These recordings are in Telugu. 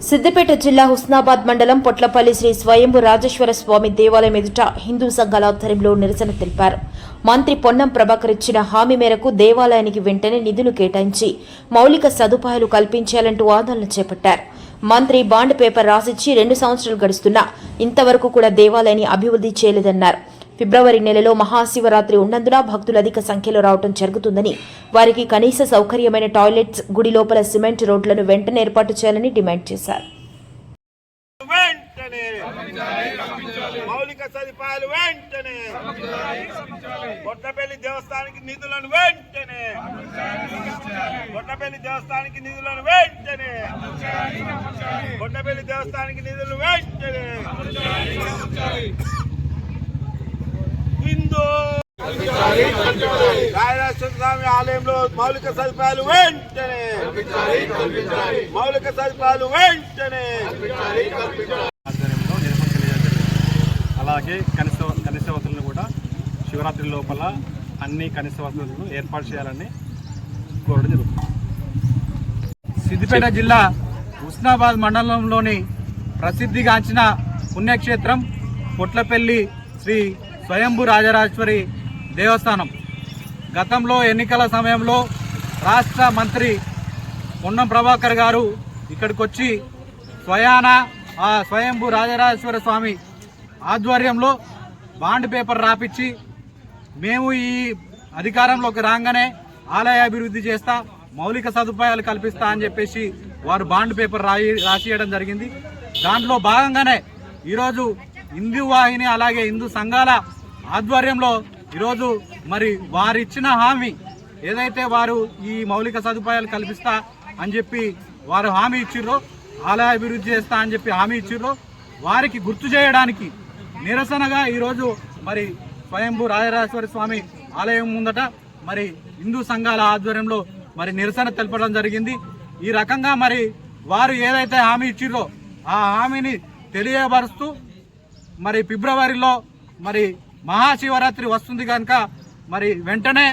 సిద్దిపేట జిల్లా హుస్నాబాద్ మండలం పొట్లపల్లి శ్రీ స్వయంభు రాజేశ్వర స్వామి దేవాలయం ఎదుట హిందూ సంఘాల ఆధ్వర్యంలో నిరసన తెలిపారు. మంత్రి పొన్నం ప్రభాకర్ ఇచ్చిన హామీ మేరకు దేవాలయానికి వెంటనే నిధులు కేటాయించి మౌలిక సదుపాయాలు కల్పించాలంటూ ఆందోళన చేపట్టారు. మంత్రి బాండ్ పేపర్ రాసిచ్చి 2 సంవత్సరాలు గడుస్తున్నా ఇంతవరకు కూడా దేవాలయాన్ని అభివృద్ధి చేయలేదన్నారు. ఫిబ్రవరి నెలలో మహాశివరాత్రి ఉన్నందున భక్తులు అధిక సంఖ్యలో రావడం జరుగుతుందని, వారికి కనీస సౌకర్యమైన టాయిలెట్స్, గుడి లోపల సిమెంట్ రోడ్లను వెంటనే ఏర్పాటు చేయాలని డిమాండ్ చేశారు. మౌలిక సదుపాయాలు వెంటనే, కొట్టపల్లి దేవస్థానానికి నిధులను వెంటనే, కొట్టపల్లి దేవస్థానానికి నిధులను వెంటనే, కొట్టపల్లి దేవస్థానానికి నిధులు వెంటనే, హిందూ రాజరాజేశ్వర స్వామి ఆలయంలో మౌలిక సదుపాయాలు వెంటనే, మౌలిక సదుపాయాలు వెంటనే. అలాగే కనీస వసతులను కూడా శివరాత్రి లోపల అన్ని కనీస వసతులను ఏర్పాటు చేయాలని కోరడం జరుగుతుంది. సిద్దిపేట జిల్లా హుస్నాబాద్ మండలంలోని ప్రసిద్ధిగాంచిన పుణ్యక్షేత్రం పొట్లపల్లి శ్రీ స్వయంభు రాజరాజేశ్వరి దేవస్థానం గతంలో ఎన్నికల సమయంలో రాష్ట్ర మంత్రి పొన్నం ప్రభాకర్ గారు ఇక్కడికి వచ్చి స్వయాన ఆ స్వయంభు రాజరాజేశ్వర స్వామి ఆధ్వర్యంలో బాండ్ పేపర్ రాపిచ్చి మేము ఈ అధికారంలోకి రాగానే ఆలయ అభివృద్ధి చేస్తా, మౌలిక సదుపాయాలు కల్పిస్తా అని చెప్పేసి వారు బాండ్ పేపర్ రాసియడం జరిగింది. దాంట్లో భాగంగానే ఈరోజు హిందూ వాహిని అలాగే హిందూ సంఘాల ఆధ్వర్యంలో ఈరోజు మరి వారు ఇచ్చిన హామీ ఏదైతే వారు ఈ మౌలిక సదుపాయాలు కల్పిస్తా అని చెప్పి వారు హామీ ఇచ్చిర్రో, ఆలయ అభివృద్ధి చేస్తా అని చెప్పి హామీ ఇచ్చిర్రో, వారికి గుర్తు చేయడానికి నిరసనగా ఈరోజు మరి స్వయంభు రాజరాజేశ్వర స్వామి ఆలయం ముందట మరి హిందూ సంఘాల ఆధ్వర్యంలో మరి నిరసన తెలపడం జరిగింది. ఈ రకంగా మరి వారు ఏదైతే హామీ ఇచ్చిర్రో ఆ హామీని తెలియబరుస్తూ మరి ఫిబ్రవరిలో మరి మహాశివరాత్రి వస్తుంది కనుక మరి వెంటనే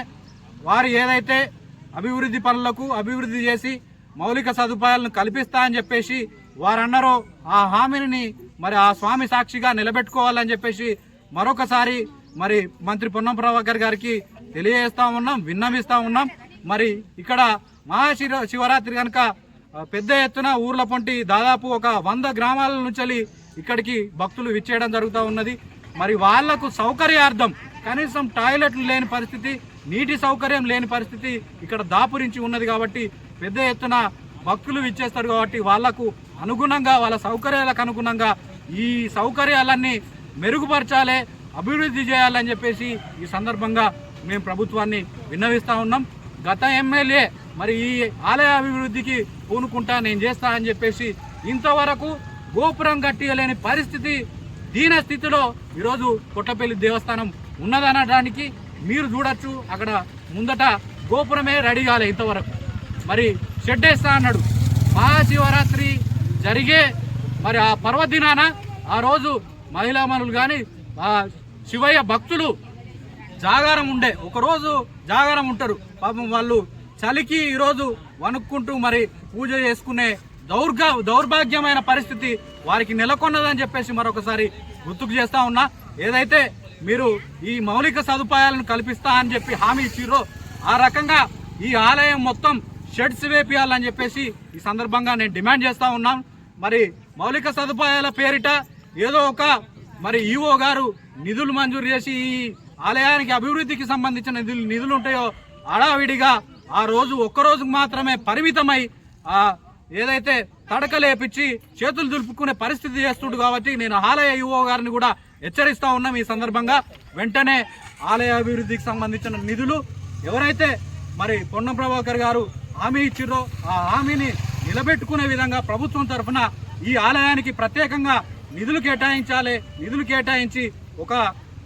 వారు ఏదైతే అభివృద్ధి పనులకు అభివృద్ధి చేసి మౌలిక సదుపాయాలను కల్పిస్తా అని చెప్పేసి వారు అన్నారో ఆ హామీని మరి ఆ స్వామి సాక్షిగా నిలబెట్టుకోవాలని చెప్పేసి మరొకసారి మరి మంత్రి పొన్నం ప్రభాకర్ గారికి తెలియజేస్తా ఉన్నాం, విన్నవిస్తా ఉన్నాం. మరి ఇక్కడ మహాశివరాత్రి కనుక పెద్ద ఎత్తున ఊర్ల పొంటి దాదాపు ఒక 100 గ్రామాల నుంచి ఇక్కడికి భక్తులు విచ్చేయడం జరుగుతూ ఉన్నది. మరి వాళ్లకు సౌకర్యార్థం కనీసం టాయిలెట్లు లేని పరిస్థితి, నీటి సౌకర్యం లేని పరిస్థితి ఇక్కడ దాపురించి ఉన్నది. కాబట్టి పెద్ద ఎత్తున భక్తులు విచ్చేస్తారు. కాబట్టి వాళ్లకు అనుగుణంగా వాళ్ళ సౌకర్యాలకు అనుగుణంగా ఈ సౌకర్యాలన్నీ మెరుగుపరచాలి, అభివృద్ధి చేయాలని చెప్పేసి ఈ సందర్భంగా మేము ప్రభుత్వాన్ని విన్నవిస్తా ఉన్నాం. గత ఎమ్మెల్యే మరి ఈ ఆలయ అభివృద్ధికి పూనుకుంటా నేను చేస్తా అని చెప్పేసి ఇంతవరకు గోపురం కట్టియలేని పరిస్థితి, దీన స్థితిలో ఈరోజు కొట్టపల్లి దేవస్థానం ఉన్నదనడానికి మీరు చూడొచ్చు. అక్కడ ముందట గోపురమే రెడీ కాలే ఇంతవరకు. మరి షెడ్ వేస్తా అన్నాడు. మహాశివరాత్రి జరిగే మరి ఆ పర్వదినాన ఆ రోజు మహిళామణులు కానీ శివయ్య భక్తులు జాగారం ఉండే, ఒకరోజు జాగారం ఉంటారు. పాపం వాళ్ళు చలికి ఈరోజు వణుక్కుంటూ మరి పూజ చేసుకునే దౌర్భాగ్యమైన పరిస్థితి వారికి నెలకొన్నదని చెప్పేసి మరొకసారి గుర్తుకు చేస్తా ఉన్నా. ఏదైతే మీరు ఈ మౌలిక సదుపాయాలను కల్పిస్తా అని చెప్పి హామీ ఇచ్చిర్రో ఆ రకంగా ఈ ఆలయం మొత్తం షెడ్స్ వేపియాలని చెప్పేసి ఈ సందర్భంగా నేను డిమాండ్ చేస్తా ఉన్నాం. మరి మౌలిక సదుపాయాల పేరిట ఏదో ఒక మరి ఈఓ గారు నిధులు మంజూరు చేసి ఈ ఆలయానికి అభివృద్ధికి సంబంధించిన నిధులు ఉంటాయో హడావిడిగా ఆ రోజు ఒక్కరోజుకు మాత్రమే పరిమితమై ఏదైతే తడకలేపించి చేతులు దులుపుకునే పరిస్థితి చేస్తుండు. కాబట్టి నేను ఆలయ ఈఓ గారిని కూడా హెచ్చరిస్తా ఉన్నాం. ఈ సందర్భంగా వెంటనే ఆలయ అభివృద్ధికి సంబంధించిన నిధులు ఎవరైతే మరి పొన్నం ప్రభాకర్ గారు హామీ ఇచ్చిర్రో ఆ హామీని నిలబెట్టుకునే విధంగా ప్రభుత్వం తరఫున ఈ ఆలయానికి ప్రత్యేకంగా నిధులు కేటాయించాలి. నిధులు కేటాయించి ఒక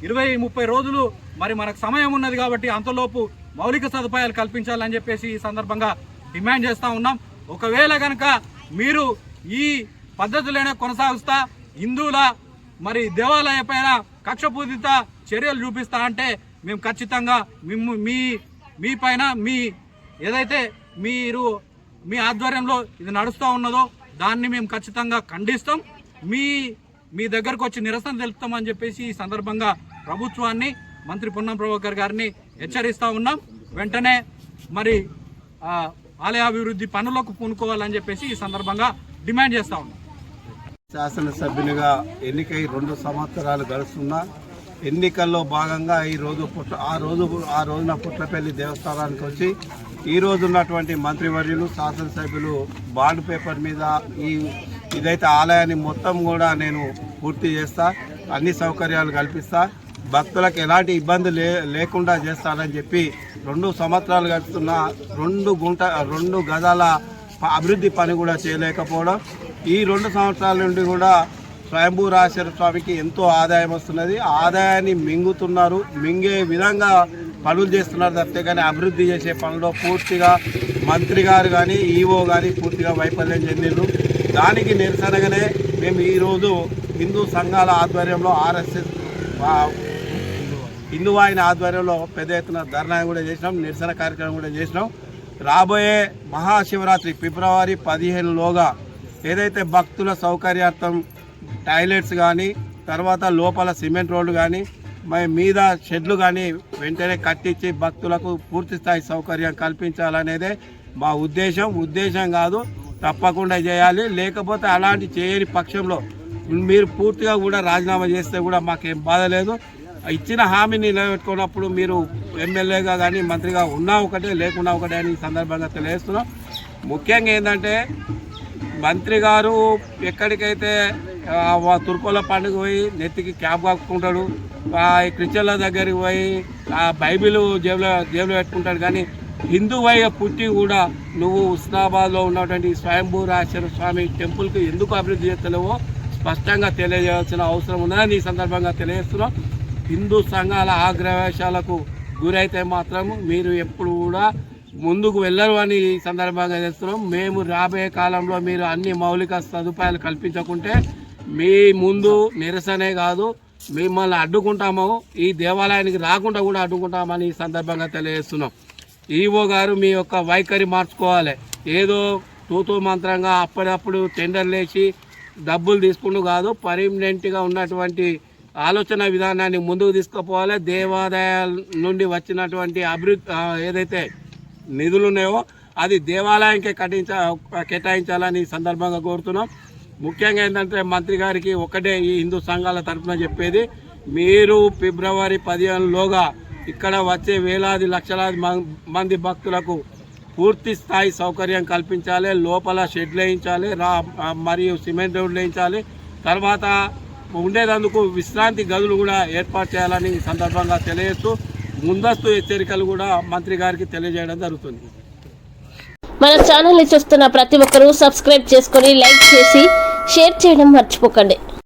20-30 రోజులు మరి మనకు సమయం ఉన్నది కాబట్టి అంతలోపు మౌలిక సదుపాయాలు కల్పించాలని చెప్పేసి ఈ సందర్భంగా డిమాండ్ చేస్తూ ఉన్నాం. ఒకవేళ కనుక మీరు ఈ పద్ధతులైనా కొనసాగుతా హిందువుల మరి దేవాలయ పైన కక్షపూరిత చర్యలు చూపిస్తా అంటే మేము ఖచ్చితంగా మీ పైన ఏదైతే మీరు మీ ఆధ్వర్యంలో ఇది నడుస్తూ ఉన్నదో దాన్ని మేము ఖచ్చితంగా ఖండిస్తాం. మీ దగ్గరకు వచ్చి నిరసన తెలుపుతామని చెప్పేసి ఈ సందర్భంగా ప్రభుత్వాన్ని, మంత్రి పొన్నం ప్రభాకర్ గారిని హెచ్చరిస్తూ ఉన్నాం. వెంటనే మరి ఆలయాభివృద్ధి పనులకు పూనుకోవాలని చెప్పేసి ఈ సందర్భంగా డిమాండ్ చేస్తూ ఉన్నాం. శాసనసభ్యునిగా ఎన్నికై 2 సంవత్సరాలు గడుస్తున్నా ఎన్నికల్లో భాగంగా ఆ రోజున పుట్లపల్లి దేవస్థానానికి వచ్చి ఈ రోజు ఉన్నటువంటి మంత్రివర్యులు, శాసనసభ్యులు బాండ్ పేపర్ మీద ఇదైతే ఆలయాన్ని మొత్తం కూడా నేను పూర్తి చేస్తా, అన్ని సౌకర్యాలు కల్పిస్తా, భక్తులకు ఎలాంటి ఇబ్బంది లేకుండా చేస్తానని చెప్పి 2 సంవత్సరాలు గడుస్తున్న 2 గజాల అభివృద్ధి పని కూడా చేయలేకపోవడం, ఈ 2 సంవత్సరాల నుండి కూడా స్వయంభూ రాజేశ్వర స్వామికి ఎంతో ఆదాయం వస్తున్నది. ఆదాయాన్ని మింగుతున్నారు, మింగే విధంగా పనులు చేస్తున్నారు తప్పితే కానీ అభివృద్ధి చేసే పనుల్లో పూర్తిగా మంత్రి గారు కానీ ఈవో కానీ పూర్తిగా వైఫల్యం చెందిండ్రు. దానికి నిరసనగానే మేము ఈరోజు హిందూ సంఘాల ఆధ్వర్యంలో RSS హిందూ వాహిని ఆధ్వర్యంలో పెద్ద ఎత్తున ధర్నా కూడా చేసినాం, నిరసన కార్యక్రమం కూడా చేసినాం. రాబోయే మహాశివరాత్రి ఫిబ్రవరి 15లోగా ఏదైతే భక్తుల సౌకర్యార్థం టాయిలెట్స్ కానీ, తర్వాత లోపల సిమెంట్ రోడ్లు కానీ, మీద షెడ్లు కానీ వెంటనే కట్టించి భక్తులకు పూర్తి స్థాయి సౌకర్యం కల్పించాలనేదే మా ఉద్దేశం కాదు, తప్పకుండా చేయాలి. లేకపోతే అలాంటి చేయని పక్షంలో మీరు పూర్తిగా కూడా రాజీనామా చేస్తే కూడా మాకేం బాధ లేదు. ఇచ్చిన హామీని నిలబెట్టుకున్నప్పుడు మీరు ఎమ్మెల్యేగా కానీ మంత్రిగా ఉన్నా ఒకటే లేకున్నా ఒకటే అని ఈ సందర్భంగా తెలియజేస్తున్నాం. ముఖ్యంగా ఏంటంటే మంత్రి గారు ఎక్కడికైతే తుర్కోల పండుగ పోయి నెత్తికి క్యాప్ కప్పుకుంటాడు, క్రిస్టియన్ల దగ్గరికి పోయి బైబిల్ జేబులో పెట్టుకుంటాడు, కానీ హిందువైగా పుట్టి కూడా నువ్వు హుస్నాబాద్లో ఉన్నటువంటి స్వయంభూ రాజేశ్వర స్వామి టెంపుల్కి ఎందుకు అభివృద్ధి చేస్తలేవో స్పష్టంగా తెలియజేయాల్సిన అవసరం ఉందని ఈ సందర్భంగా తెలియజేస్తున్నాం. హిందూ సంఘాల ఆగ్రవేశాలకు గురైతే మాత్రం మీరు ఎప్పుడు కూడా ముందుకు వెళ్ళరు అని ఈ సందర్భంగా చేస్తున్నాం. మేము రాబోయే కాలంలో మీరు అన్ని మౌలిక సదుపాయాలు కల్పించకుంటే మీ ముందు నిరసనే కాదు, మిమ్మల్ని అడ్డుకుంటాము, ఈ దేవాలయానికి రాకుండా కూడా అడ్డుకుంటామని ఈ సందర్భంగా తెలియజేస్తున్నాం. ఈవో గారు మీ యొక్క వైఖరి మార్చుకోవాలి. ఏదో తూతూ మంత్రంగా అప్పుడప్పుడు టెండర్లు వేసి డబ్బులు తీసుకుంటూ కాదు, పర్మనెంట్గా ఉన్నటువంటి ఆలోచన విధానాన్ని ముందుకు తీసుకుపోవాలి. దేవాదాయాల నుండి వచ్చినటువంటి అభివృద్ధి ఏదైతే నిధులు ఉన్నాయో అది దేవాలయానికి కేటాయించాలని ఈ సందర్భంగా కోరుతున్నాం. ముఖ్యంగా ఏంటంటే మంత్రి గారికి ఒకటే ఈ హిందూ సంఘాల తరఫున చెప్పేది, మీరు ఫిబ్రవరి 15లోగా ఇక్కడ వచ్చే వేలాది లక్షలాది మంది భక్తులకు పూర్తి స్థాయి సౌకర్యం కల్పించాలి. లోపల షెడ్లు వేయించాలి, మరియు సిమెంట్ రోడ్లు వేయించాలి. తర్వాత ఉండేందుకు విశ్రాంతి గదులు కూడా ఏర్పాటు చేయాలని ఈ సందర్భంగా తెలియజేస్తూ ముందస్తు హెచ్చరికలు కూడా మంత్రి గారికి తెలియజేయడం జరుగుతుంది. మన ఛానల్ని చూస్తున్న ప్రతి ఒక్కరూ సబ్స్క్రైబ్ చేసుకొని లైక్ చేసి షేర్ చేయడం మర్చిపోకండి.